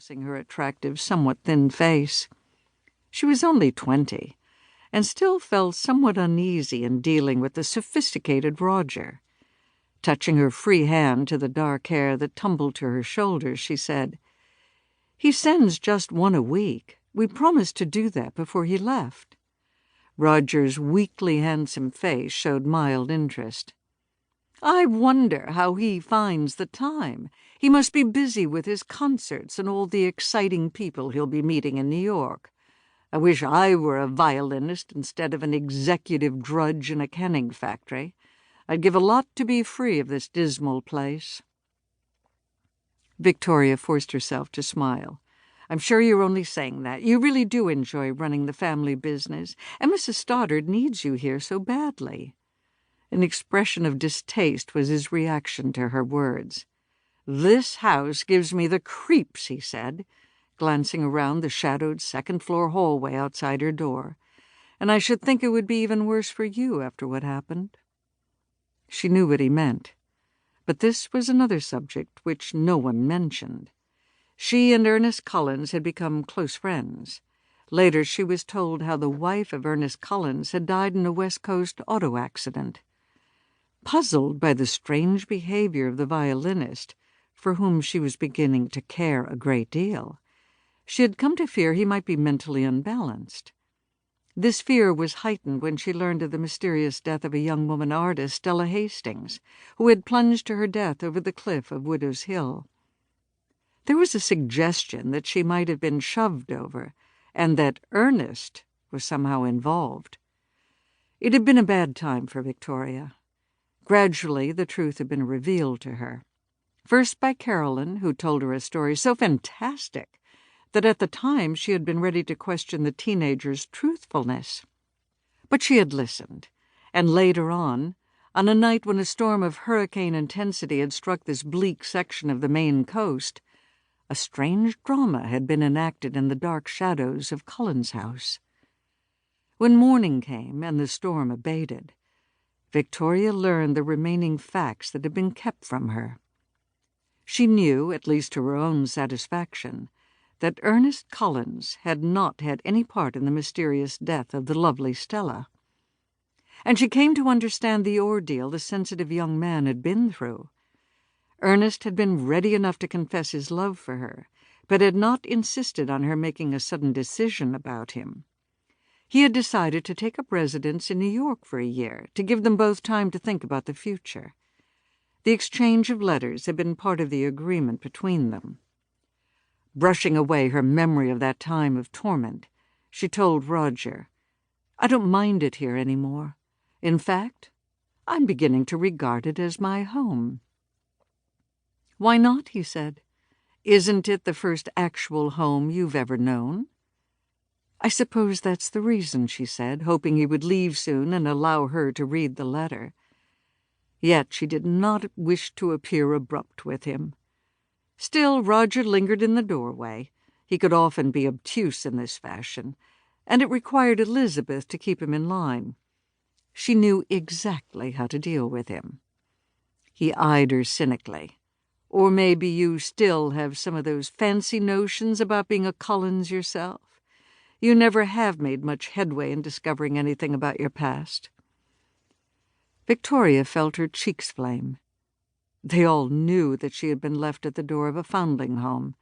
crossing her attractive, somewhat thin face. She was only 20, and still felt somewhat uneasy in dealing with the sophisticated Roger. Touching her free hand to the dark hair that tumbled to her shoulders, she said, "He sends just one a week. We promised to do that before he left." Roger's weakly handsome face showed mild interest. "I wonder how he finds the time. He must be busy with his concerts and all the exciting people he'll be meeting in New York. I wish I were a violinist instead of an executive drudge in a canning factory. I'd give a lot to be free of this dismal place." Victoria forced herself to smile. "I'm sure you're only saying that. You really do enjoy running the family business, and Mrs. Stoddard needs you here so badly." An expression of distaste was his reaction to her words. "This house gives me the creeps," he said, glancing around the shadowed second-floor hallway outside her door. "And I should think it would be even worse for you after what happened." She knew what he meant, but this was another subject which no one mentioned. She and Ernest Collins had become close friends. Later she was told how the wife of Ernest Collins had died in a West Coast auto accident. Puzzled by the strange behavior of the violinist, for whom she was beginning to care a great deal, she had come to fear he might be mentally unbalanced. This fear was heightened when she learned of the mysterious death of a young woman artist, Stella Hastings, who had plunged to her death over the cliff of Widow's Hill. There was a suggestion that she might have been shoved over, and that Ernest was somehow involved. It had been a bad time for Victoria. Gradually the truth had been revealed to her. First by Marilyn, who told her a story so fantastic that at the time she had been ready to question the teenager's truthfulness. But she had listened, and later on a night when a storm of hurricane intensity had struck this bleak section of the Maine coast, a strange drama had been enacted in the dark shadows of Collins' house. When morning came and the storm abated, Victoria learned the remaining facts that had been kept from her. She knew, at least to her own satisfaction, that Ernest Collins had not had any part in the mysterious death of the lovely Stella. And she came to understand the ordeal the sensitive young man had been through. Ernest had been ready enough to confess his love for her, but had not insisted on her making a sudden decision about him. He had decided to take up residence in New York for a year, to give them both time to think about the future. The exchange of letters had been part of the agreement between them. Brushing away her memory of that time of torment, she told Roger, "I don't mind it here any more. In fact, I'm beginning to regard it as my home." "Why not?" he said. "Isn't it the first actual home you've ever known?" "I suppose that's the reason," she said, hoping he would leave soon and allow her to read the letter. Yet she did not wish to appear abrupt with him. Still, Roger lingered in the doorway. He could often be obtuse in this fashion, and it required Elizabeth to keep him in line. She knew exactly how to deal with him. He eyed her cynically. "Or maybe you still have some of those fancy notions about being a Collins yourself? You never have made much headway in discovering anything about your past." Victoria felt her cheeks flame. They all knew that she had been left at the door of a foundling home,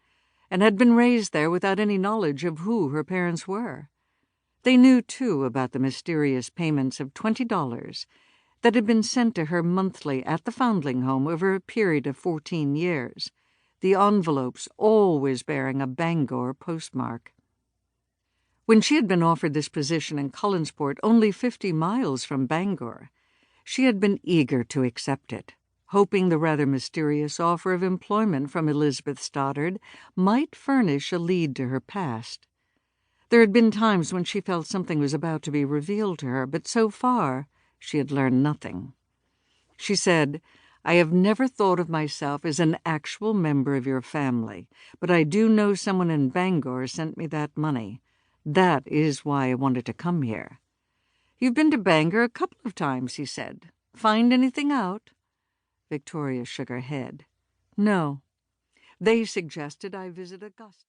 and had been raised there without any knowledge of who her parents were. They knew, too, about the mysterious payments of $20 that had been sent to her monthly at the foundling home over a period of 14 years, the envelopes always bearing a Bangor postmark. When she had been offered this position in Collinsport, only 50 miles from Bangor, she had been eager to accept it, hoping the rather mysterious offer of employment from Elizabeth Stoddard might furnish a lead to her past. There had been times when she felt something was about to be revealed to her, but so far she had learned nothing. She said, "I have never thought of myself as an actual member of your family, but I do know someone in Bangor sent me that money. That is why I wanted to come here." "You've been to Bangor a couple of times," he said. "Find anything out?" Victoria shook her head. "No. They suggested I visit Augusta."